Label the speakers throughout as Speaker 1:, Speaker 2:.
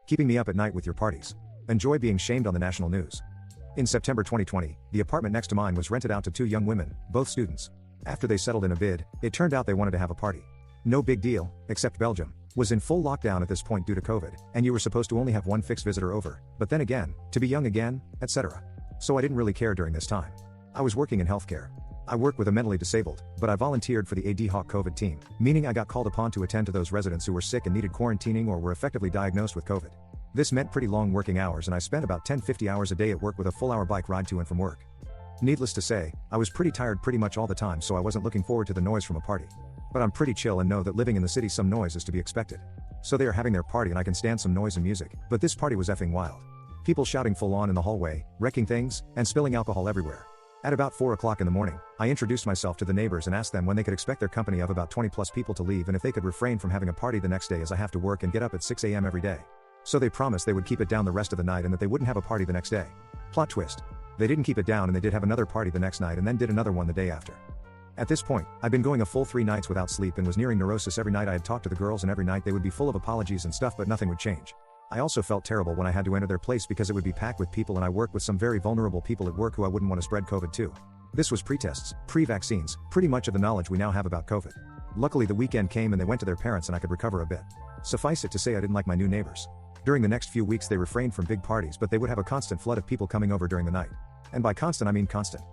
Speaker 1: keeping me up at night with your parties. Enjoy being shamed on the national news. In September 2020, the apartment next to mine was rented out to two young women, both students. After they settled in a bid, it turned out they wanted to have a party. No big deal, except Belgium was in full lockdown at this point due to COVID, and you were supposed to only have one fixed visitor over, but then again, to be young again, etc. So I didn't really care during this time. I was working in healthcare. I work with a mentally disabled, but I volunteered for the ad hoc COVID team, meaning I got called upon to attend to those residents who were sick and needed quarantining or were effectively diagnosed with COVID. This meant pretty long working hours, and I spent about 10-50 hours a day at work with a full-hour bike ride to and from work. Needless to say, I was pretty tired pretty much all the time, so I wasn't looking forward to the noise from a party. But I'm pretty chill and know that living in the city some noise is to be expected. So they are having their party and I can stand some noise and music, but this party was effing wild. People shouting full on in the hallway, wrecking things, and spilling alcohol everywhere. At about 4 o'clock in the morning, I introduced myself to the neighbors and asked them when they could expect their company of about 20 plus people to leave and if they could refrain from having a party the next day, as I have to work and get up at 6 a.m. every day. So they promised they would keep it down the rest of the night and that they wouldn't have a party the next day. Plot twist. They didn't keep it down and they did have another party the next night and then did another one the day after. At this point, I'd been going a full 3 nights without sleep and was nearing neurosis. Every night I had talked to the girls and every night they would be full of apologies and stuff, but nothing would change. I also felt terrible when I had to enter their place because it would be packed with people and I work with some very vulnerable people at work who I wouldn't want to spread COVID to. This was pre-tests, pre-vaccines, pretty much of the knowledge we now have about COVID. Luckily the weekend came and they went to their parents and I could recover a bit. Suffice it to say I didn't like my new neighbors. During the next few weeks they refrained from big parties, but they would have a constant flood of people coming over during the night. And by constant I mean constant.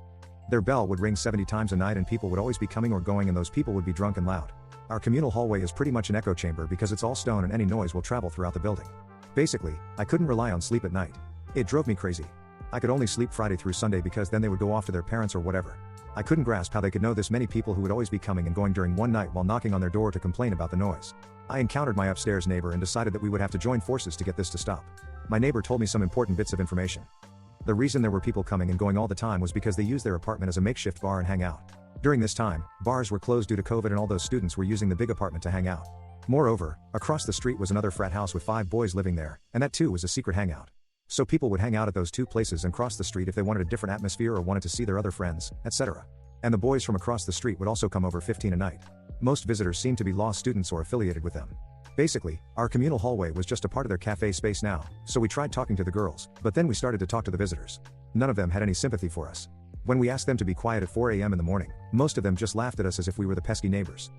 Speaker 1: Their bell would ring 70 times a night and people would always be coming or going and those people would be drunk and loud. Our communal hallway is pretty much an echo chamber because it's all stone and any noise will travel throughout the building. Basically, I couldn't rely on sleep at night. It drove me crazy. I could only sleep Friday through Sunday because then they would go off to their parents or whatever. I couldn't grasp how they could know this many people who would always be coming and going during one night while knocking on their door to complain about the noise. I encountered my upstairs neighbor and decided that we would have to join forces to get this to stop. My neighbor told me some important bits of information. The reason there were people coming and going all the time was because they used their apartment as a makeshift bar and hang out. During this time, bars were closed due to COVID and all those students were using the big apartment to hang out. Moreover, across the street was another frat house with 5 boys living there, and that too was a secret hangout. So people would hang out at those 2 places and cross the street if they wanted a different atmosphere or wanted to see their other friends, etc. And the boys from across the street would also come over 15 a night. Most visitors seemed to be law students or affiliated with them. Basically, our communal hallway was just a part of their cafe space now, so we tried talking to the girls, but then we started to talk to the visitors. None of them had any sympathy for us. When we asked them to be quiet at 4 a.m. in the morning, most of them just laughed at us as if we were the pesky neighbors.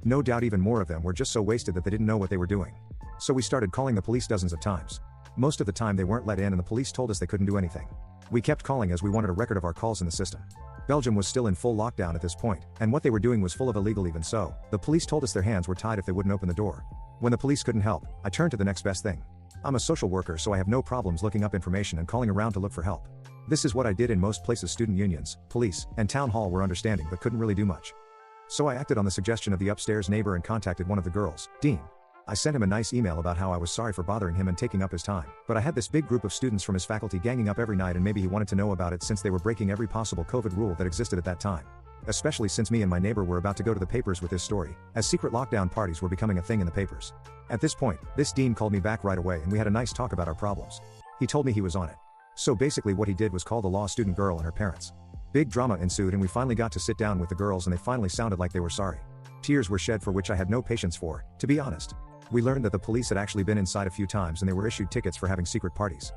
Speaker 1: No doubt even more of them were just so wasted that they didn't know what they were doing. So we started calling the police dozens of times. Most of the time they weren't let in and the police told us they couldn't do anything. We kept calling as we wanted a record of our calls in the system. Belgium was still in full lockdown at this point, and what they were doing was full of illegal. Even so, the police told us their hands were tied if they wouldn't open the door. When the police couldn't help, I turned to the next best thing. I'm a social worker, so I have no problems looking up information and calling around to look for help. This is what I did in most places. Student unions, police, and town hall were understanding but couldn't really do much. So I acted on the suggestion of the upstairs neighbor and contacted one of the girls, Dean. I sent him a nice email about how I was sorry for bothering him and taking up his time, but I had this big group of students from his faculty ganging up every night and maybe he wanted to know about it since they were breaking every possible COVID rule that existed at that time. Especially since me and my neighbor were about to go to the papers with this story, as secret lockdown parties were becoming a thing in the papers. At this point, this Dean called me back right away and we had a nice talk about our problems. He told me he was on it. So basically what he did was call the law student girl and her parents. Big drama ensued and we finally got to sit down with the girls and they finally sounded like they were sorry. Tears were shed, for which I had no patience for, to be honest. We learned that the police had actually been inside a few times and they were issued tickets for having secret parties.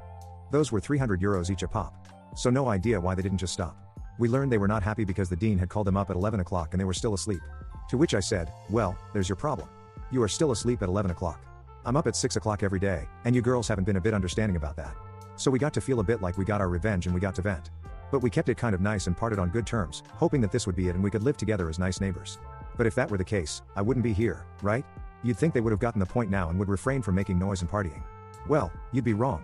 Speaker 1: Those were €300 each a pop. So no idea why they didn't just stop. We learned they were not happy because the dean had called them up at 11 o'clock and they were still asleep. To which I said, well, there's your problem. You are still asleep at 11 o'clock. I'm up at 6 o'clock every day, and you girls haven't been a bit understanding about that. So we got to feel a bit like we got our revenge and we got to vent. But we kept it kind of nice and parted on good terms, hoping that this would be it and we could live together as nice neighbors. But if that were the case, I wouldn't be here, right? You'd think they would have gotten the point now and would refrain from making noise and partying. Well, you'd be wrong.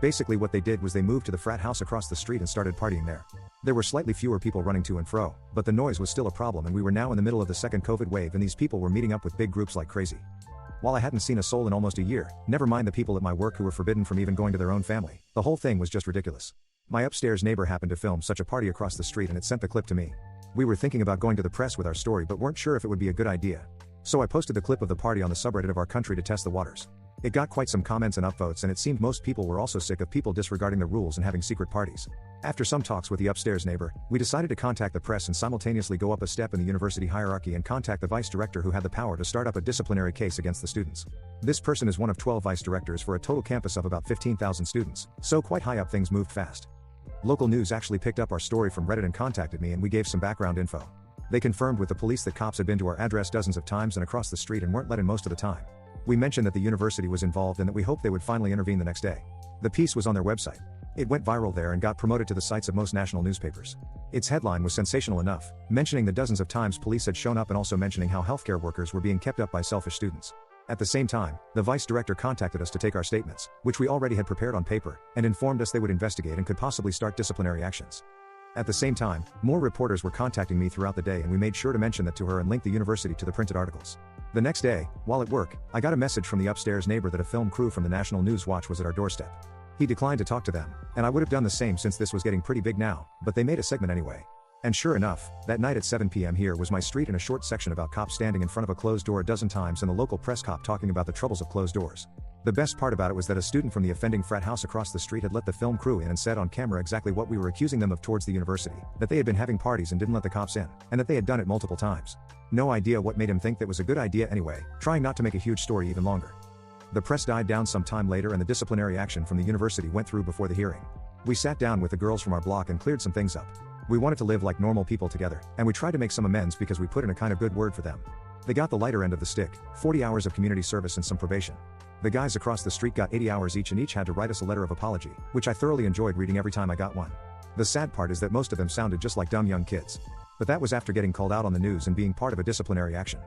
Speaker 1: Basically what they did was they moved to the frat house across the street and started partying there. There were slightly fewer people running to and fro, but the noise was still a problem and we were now in the middle of the second COVID wave and these people were meeting up with big groups like crazy. While I hadn't seen a soul in almost a year, never mind the people at my work who were forbidden from even going to their own family, the whole thing was just ridiculous. My upstairs neighbor happened to film such a party across the street and it sent the clip to me. We were thinking about going to the press with our story but weren't sure if it would be a good idea. So I posted the clip of the party on the subreddit of our country to test the waters. It got quite some comments and upvotes and it seemed most people were also sick of people disregarding the rules and having secret parties. After some talks with the upstairs neighbor, we decided to contact the press and simultaneously go up a step in the university hierarchy and contact the vice director who had the power to start up a disciplinary case against the students. This person is one of 12 vice directors for a total campus of about 15,000 students, so quite high up, things moved fast. Local news actually picked up our story from Reddit and contacted me, and we gave some background info. They confirmed with the police that cops had been to our address dozens of times and across the street and weren't let in most of the time. We mentioned that the university was involved and that we hoped they would finally intervene the next day. The piece was on their website. It went viral there and got promoted to the sites of most national newspapers. Its headline was sensational enough, mentioning the dozens of times police had shown up and also mentioning how healthcare workers were being kept up by selfish students. At the same time, the vice director contacted us to take our statements, which we already had prepared on paper, and informed us they would investigate and could possibly start disciplinary actions. At the same time, more reporters were contacting me throughout the day, and we made sure to mention that to her and link the university to the printed articles. The next day, while at work, I got a message from the upstairs neighbor that a film crew from the National News Watch was at our doorstep. He declined to talk to them, and I would have done the same since this was getting pretty big now, but they made a segment anyway. And sure enough, that night at 7 p.m. here was my street in a short section about cops standing in front of a closed door a dozen times and the local press cop talking about the troubles of closed doors. The best part about it was that a student from the offending frat house across the street had let the film crew in and said on camera exactly what we were accusing them of towards the university, that they had been having parties and didn't let the cops in, and that they had done it multiple times. No idea what made him think that was a good idea anyway, trying not to make a huge story even longer. The press died down some time later and the disciplinary action from the university went through before the hearing. We sat down with the girls from our block and cleared some things up. We wanted to live like normal people together, and we tried to make some amends because we put in a kind of good word for them. They got the lighter end of the stick, 40 hours of community service and some probation. The guys across the street got 80 hours each and each had to write us a letter of apology, which I thoroughly enjoyed reading every time I got one. The sad part is that most of them sounded just like dumb young kids. But that was after getting called out on the news and being part of a disciplinary action.